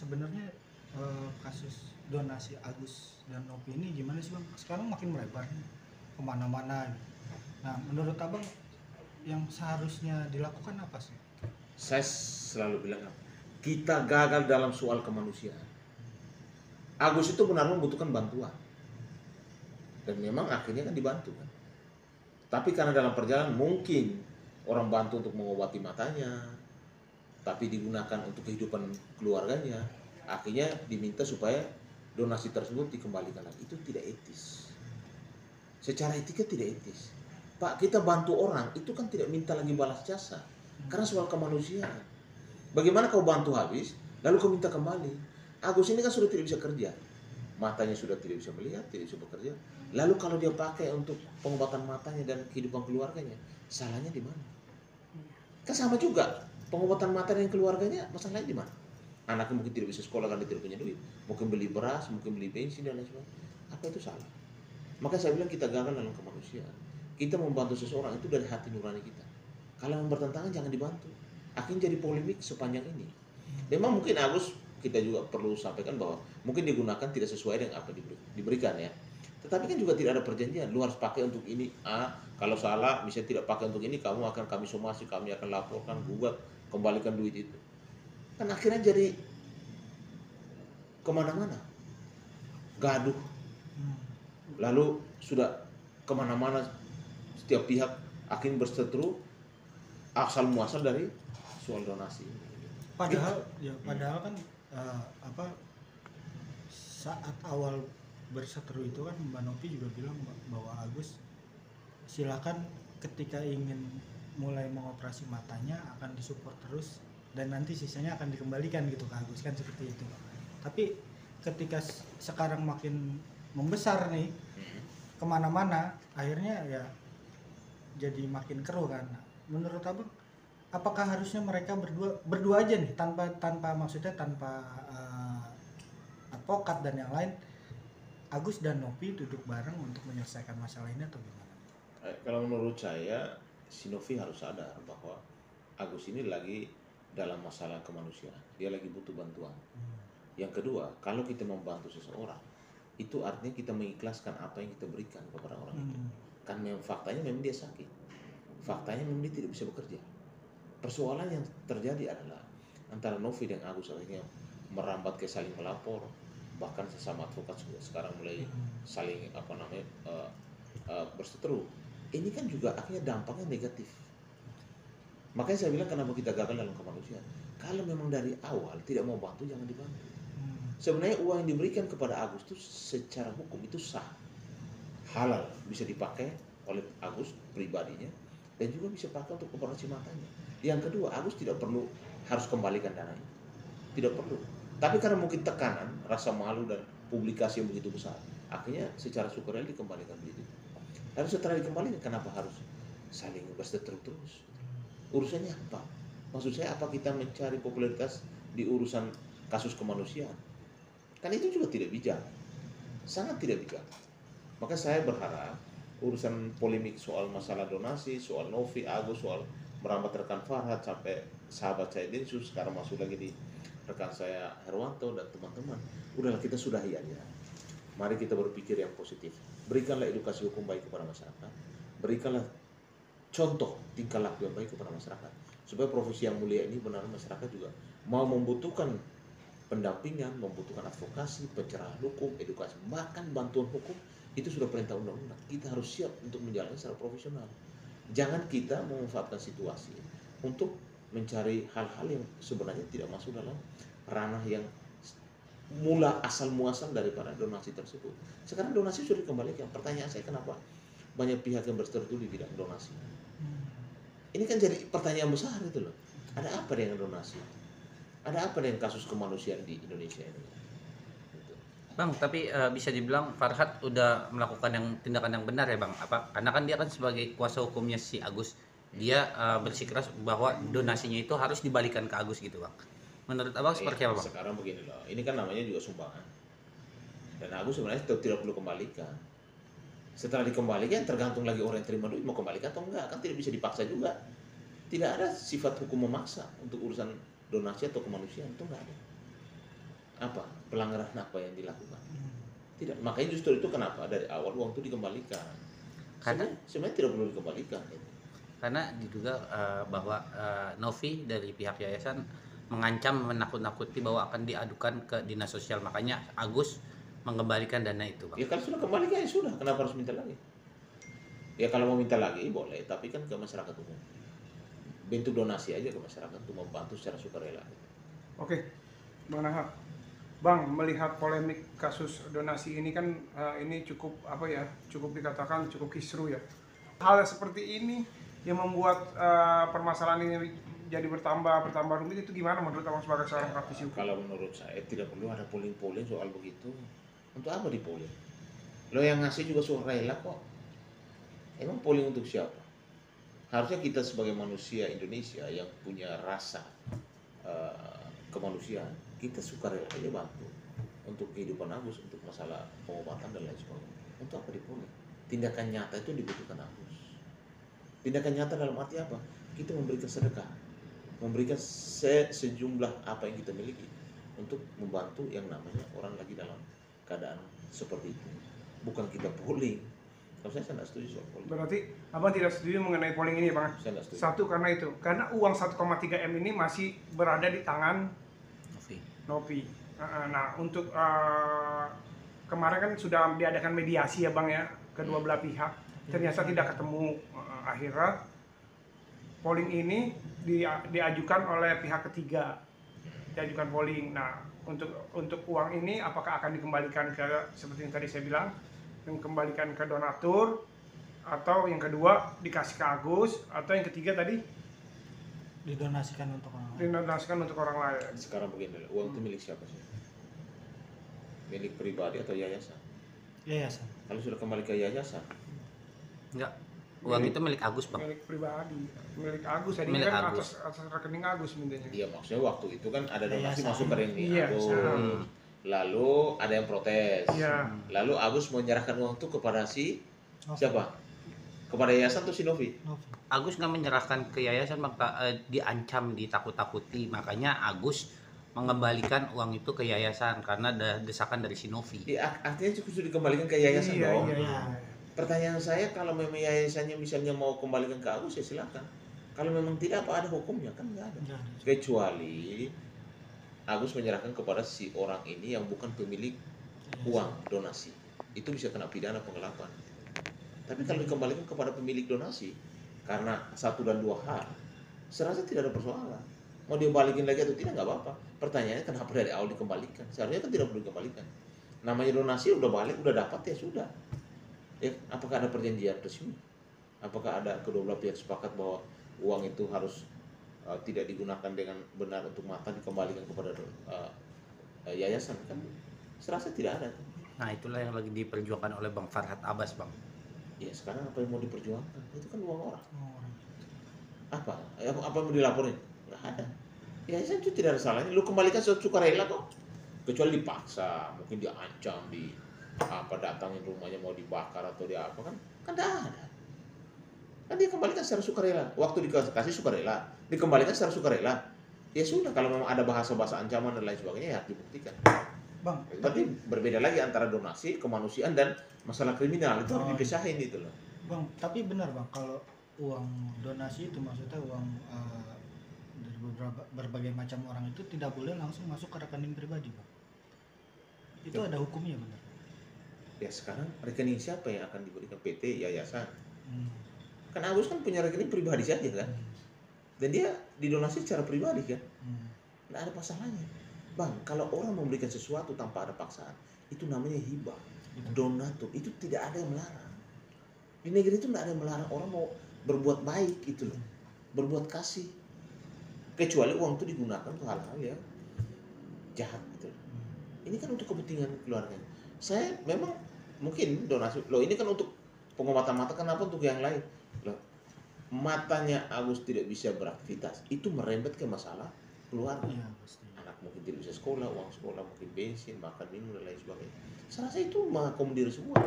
sebenarnya kasus donasi Agus dan Novi ini gimana sih Bang? Sekarang makin melebar nih, kemana-mana gitu. Nah menurut Abang yang seharusnya dilakukan apa sih? Saya selalu bilang kita gagal dalam soal kemanusiaan. Agus itu benar membutuhkan bantuan dan memang akhirnya kan dibantu kan. Tapi karena dalam perjalanan mungkin orang bantu untuk mengobati matanya, tapi digunakan untuk kehidupan keluarganya, akhirnya diminta supaya donasi tersebut dikembalikan lagi. Itu tidak etis. Secara etika tidak etis. Pak, kita bantu orang itu kan tidak minta lagi balas jasa, karena soal kemanusiaan. Bagaimana kau bantu habis, lalu kau minta kembali? Agus ini kan sudah tidak bisa kerja, matanya sudah tidak bisa melihat, tidak bisa bekerja. Lalu kalau dia pakai untuk pengobatan matanya dan kehidupan keluarganya, salahnya di mana? Kan sama juga, pengobatan mata dan keluarganya, masalahnya di mana? Anaknya mungkin tidak bisa sekolah karena tidak punya duit, mungkin beli beras, mungkin beli bensin dan lain sebagainya. Apa itu salah? Maka saya bilang kita gagal dalam kemanusiaan. Kita membantu seseorang itu dari hati nurani kita. Kalau yang bertentangan jangan dibantu. Akhirnya jadi polemik sepanjang ini. Memang mungkin Agus kita juga perlu sampaikan bahwa mungkin digunakan tidak sesuai dengan apa diberikan ya. Tetapi kan juga tidak ada perjanjian. Lu harus pakai untuk ini. Kalau salah, misalnya tidak pakai untuk ini, kamu akan kami somasi, kami akan laporkan, gugat, kembalikan duit itu. Kan akhirnya jadi kemana-mana, gaduh. Lalu sudah kemana-mana, setiap pihak akhirnya berseteru asal muasal dari soal donasi. Padahal kan saat awal berseteru itu kan Mbak Novi juga bilang bahwa Agus silakan ketika ingin mulai mengoperasi matanya akan disupport terus dan nanti sisanya akan dikembalikan gitu ke Agus, kan seperti itu. Tapi ketika sekarang makin membesar nih kemana-mana, akhirnya ya jadi makin keruh kan. Menurut Abang, apakah harusnya mereka berdua aja nih tanpa maksudnya tanpa advokat dan yang lain, Agus dan Novi duduk bareng untuk menyelesaikan masalah ini atau gimana? Kalau menurut saya, si Novi harus sadar bahwa Agus ini lagi dalam masalah kemanusiaan, dia lagi butuh bantuan. Yang kedua, kalau kita membantu seseorang, itu artinya kita mengikhlaskan apa yang kita berikan kepada orang itu. Kan memang faktanya memang dia sakit, faktanya memang dia tidak bisa bekerja. Persoalan yang terjadi adalah antara Novi dan Agus akhirnya merambat ke saling melapor, bahkan sesama advokat sekarang mulai saling berseteru. Ini kan juga akhirnya dampaknya negatif. Makanya saya bilang kenapa kita gagal dalam kemanusiaan. Kalau memang dari awal tidak mau bantu, jangan dibantu. Sebenarnya uang yang diberikan kepada Agus itu secara hukum itu sah, halal, bisa dipakai oleh Agus pribadinya dan juga bisa pakai untuk operasi matanya. Yang kedua, Agus tidak perlu harus kembalikan dana itu, tidak perlu. Tapi karena mungkin tekanan, rasa malu dan publikasi yang begitu besar, akhirnya secara sukarela dikembalikan begitu. Lalu setelah dikembalikan, kenapa harus saling berseteru terus? Urusannya apa? Maksud saya, apa kita mencari popularitas di urusan kasus kemanusiaan? Kan itu juga tidak bijak, sangat tidak bijak. Maka saya berharap urusan polemik soal masalah donasi, soal Novi, Agus, soal merambat rekan Farhad sampai sahabat saya Densus, sekarang masuk lagi di rekan saya Herwanto dan teman-teman. Udahlah, kita sudahi aja. Mari kita berpikir yang positif. Berikanlah edukasi hukum baik kepada masyarakat. Berikanlah contoh tingkah laku yang baik kepada masyarakat. Supaya profesi yang mulia ini benar masyarakat juga mau membutuhkan pendampingan, membutuhkan advokasi, pencerahan hukum, edukasi, bahkan bantuan hukum, itu sudah perintah undang-undang. Kita harus siap untuk menjalani secara profesional. Jangan kita memanfaatkan situasi untuk mencari hal-hal yang sebenarnya tidak masuk dalam ranah yang mula asal muasal daripada donasi tersebut. Sekarang donasi sudah dikembalikan. Pertanyaan saya, kenapa banyak pihak yang berseteru di bidang donasi? Ini kan jadi pertanyaan besar itu loh. Ada apa dengan donasi? Ada apa dengan kasus kemanusiaan di Indonesia ini? Bang, tapi bisa dibilang Farhad udah melakukan tindakan yang benar ya Bang? Karena kan dia kan sebagai kuasa hukumnya si Agus, dia bersikeras bahwa donasinya itu harus dibalikan ke Agus gitu Bang. Menurut Abang seperti apa Bang? Sekarang begini loh, ini kan namanya juga sumbangan. Dan Agus sebenarnya tidak perlu kembalikan. Setelah dikembalikan tergantung lagi orang yang terima duit mau kembalikan atau enggak, kan tidak bisa dipaksa juga. Tidak ada sifat hukum memaksa untuk urusan donasi atau kemanusiaan, itu enggak ada. apa pelanggaran apa yang dilakukan. Tidak, makanya justru itu kenapa dari awal uang itu dikembalikan. Karena sebenarnya tidak perlu dikembalikan gitu. Karena diduga bahwa Novi dari pihak yayasan mengancam, menakut-nakuti bahwa akan diadukan ke dinas sosial, makanya Agus mengembalikan dana itu, Bang. Ya kalau sudah kembalikan ya sudah, kenapa harus minta lagi? Ya kalau mau minta lagi boleh, tapi kan ke masyarakat umum. Bentuk donasi aja ke masyarakat untuk membantu secara sukarela. Oke, Bang Nahar. Bang, melihat polemik kasus donasi ini kan ini cukup cukup dikatakan cukup kisru ya. Hal seperti ini yang membuat permasalahan ini jadi bertambah rumit, itu gimana menurut Abang sebagai seorang praktisi hukum? Kalau menurut saya tidak perlu ada polling soal begitu. Untuk apa di polling? Lo yang ngasih juga sukarela kok. Emang polling untuk siapa? Harusnya kita sebagai manusia Indonesia yang punya rasa kemanusiaan, kita sukarela aja bantu untuk kehidupan Agus, untuk masalah pengobatan dan lain sebagainya. Untuk apa di polling? Tindakan nyata itu dibutuhkan Agus. Tindakan nyata dalam arti apa? Kita memberikan sedekah, memberikan sejumlah apa yang kita miliki untuk membantu yang namanya orang lagi dalam keadaan seperti itu. Bukan kita polling. Kalau saya tidak setuju soal polling. Berarti Abang tidak setuju mengenai polling ini, Bang? Saya tidak setuju. Satu, karena uang 1,3 M ini masih berada di tangan Novi. Nah, untuk kemarin kan sudah diadakan mediasi ya, Bang ya, kedua belah pihak. Ternyata tidak ketemu. Akhirnya polling ini diajukan oleh pihak ketiga, diajukan polling. Nah, untuk uang ini apakah akan dikembalikan ke, seperti yang tadi saya bilang, dikembalikan ke donatur, atau yang kedua dikasih ke Agus, atau yang ketiga tadi didonasikan untuk orang lain. didonasikan untuk orang lain. Sekarang begini, uang itu milik siapa sih? Milik pribadi atau yayasan? Yayasan. Kalau sudah kembali ke yayasan, Enggak. Uang itu milik Agus, Bang. Milik pribadi, milik Agus. Jadi Milik kan Agus. atas rekening Agus mintanya. iya maksudnya waktu itu kan ada donasi Yayasan. masuk ke rekening Iya, Agus. Hmm. Lalu ada yang protes. Iya. Lalu Agus menyerahkan uang itu kepada si Novi. siapa? Kepada yayasan atau si Novi? Novi. Agus nggak menyerahkan ke yayasan, maka diancam, ditakut-takuti, makanya Agus mengembalikan uang itu ke yayasan karena ada desakan dari si Novi. Ya, artinya cukup sudah dikembalikan ke yayasan dong. Iya. Pertanyaan saya, kalau memang yayasannya misalnya mau kembalikan ke Agus ya silakan. Kalau memang tidak, apa ada hukumnya? Kan nggak ada. Nggak ada. Kecuali Agus menyerahkan kepada si orang ini yang bukan pemilik uang donasi, itu bisa kena pidana penggelapan. Tapi kalau dikembalikan kepada pemilik donasi karena 1 dan 2 hal, saya rasa tidak ada persoalan. Mau dia balikin lagi atau tidak nggak apa-apa. Pertanyaannya kenapa dari awal dikembalikan? Seharusnya kan tidak perlu dikembalikan. Namanya donasi udah balik, udah dapat ya sudah. Ya, apakah ada perjanjian resmi? Apakah ada kedua belah pihak sepakat bahwa uang itu harus tidak digunakan dengan benar untuk mata, dikembalikan kepada yayasan? Kan serasa tidak ada. Nah, itulah yang lagi diperjuangkan oleh Bang Farhad Abbas, Bang. Ya sekarang apa yang mau diperjuangkan? Itu kan uang orang. Orang. Apa yang mau dilaporin? Nggak ada. Yayasan itu tidak ada salahnya. Lu kembalikan sukarela kok. Kecuali dipaksa, mungkin diancam, datangin rumahnya mau dibakar atau di apa, kan tidak ada. Kan dia kembalikan secara sukarela. Waktu dikasih sukarela, dikembalikan secara sukarela. Ya sudah, kalau memang ada bahasa-bahasa ancaman dan lain sebagainya ya harus dibuktikan. Bang, Tapi berbeda lagi antara donasi, kemanusiaan dan masalah kriminal, itu harus dipisahin itu loh. Bang, tapi benar Bang, kalau uang donasi itu maksudnya uang dari berbagai macam orang itu tidak boleh langsung masuk ke rekening pribadi, Bang. Itu ada hukumnya, benar? Ya sekarang rekening siapa yang akan diberikan? PT, yayasan? Kan Agus kan punya rekening pribadi saja kan, dan dia didonasi secara pribadi kan, nggak ada masalahnya. Bang, kalau orang memberikan sesuatu tanpa ada paksaan, itu namanya hibah, donatur, itu tidak ada yang melarang. Di negeri itu nggak ada yang melarang orang mau berbuat baik gitu loh, berbuat kasih, kecuali uang itu digunakan untuk hal-hal yang jahat gitu loh. Ini kan untuk kepentingan keluarga. Saya memang mungkin donasi, loh ini kan untuk pengobatan mata, kenapa untuk yang lain? Loh, matanya Agus tidak bisa beraktivitas, itu merembet ke masalah keluarga. Iya, pasti. Anak mungkin tidak bisa sekolah, uang sekolah, mungkin bensin, makan, minum, dan lain sebagainya. Saya rasa itu mengakomodir semua.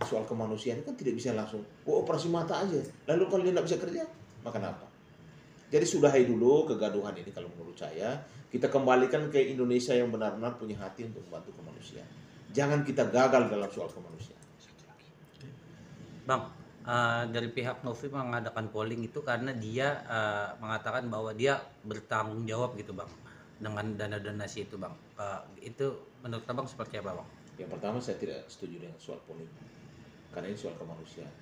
Soal kemanusiaan kan tidak bisa langsung, operasi mata aja, lalu kalau dia tidak bisa kerja, makan apa? Jadi sudahi dulu kegaduhan ini kalau menurut saya. Kita kembalikan ke Indonesia yang benar-benar punya hati untuk membantu kemanusiaan. Jangan kita gagal dalam soal kemanusiaan. Bang, dari pihak Novi mengadakan polling itu karena dia mengatakan bahwa dia bertanggung jawab gitu bang dengan dana donasi itu bang. Itu menurut abang seperti apa bang? Yang pertama saya tidak setuju dengan soal polling. Karena ini soal kemanusiaan.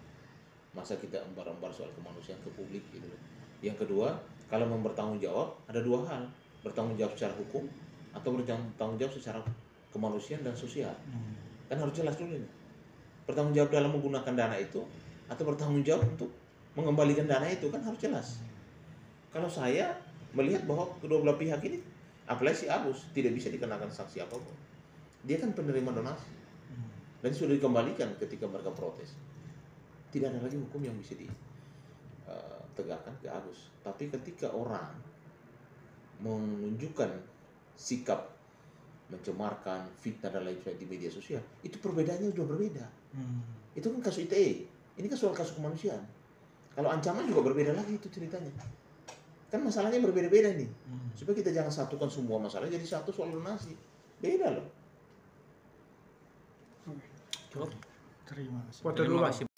Masa kita embar-embar soal kemanusiaan ke publik gitu. Yang kedua, kalau mau bertanggung jawab ada dua hal. Bertanggung jawab secara hukum atau bertanggung jawab secara kemanusiaan dan sosial. Kan harus jelas dulu ini. Bertanggung jawab dalam menggunakan dana itu atau bertanggung jawab untuk mengembalikan dana itu kan harus jelas. Kalau saya melihat bahwa kedua belah pihak ini, apalagi si Agus, tidak bisa dikenakan sanksi apapun. Dia kan penerima donasi dan sudah dikembalikan ketika mereka protes. Tidak ada lagi hukum yang bisa ditegakkan ke Agus. Tapi ketika orang menunjukkan sikap mencemarkan, fitnah dan lain sebagainya di media sosial, itu perbedaannya sudah berbeda. Itu kan kasus ITE, ini kan soal kasus kemanusiaan. Kalau ancaman juga berbeda lagi itu ceritanya. Kan masalahnya berbeda-beda nih. Supaya kita jangan satukan semua masalah jadi satu soal donasi. Beda loh. Terima kasih. Foto dulu, Bang.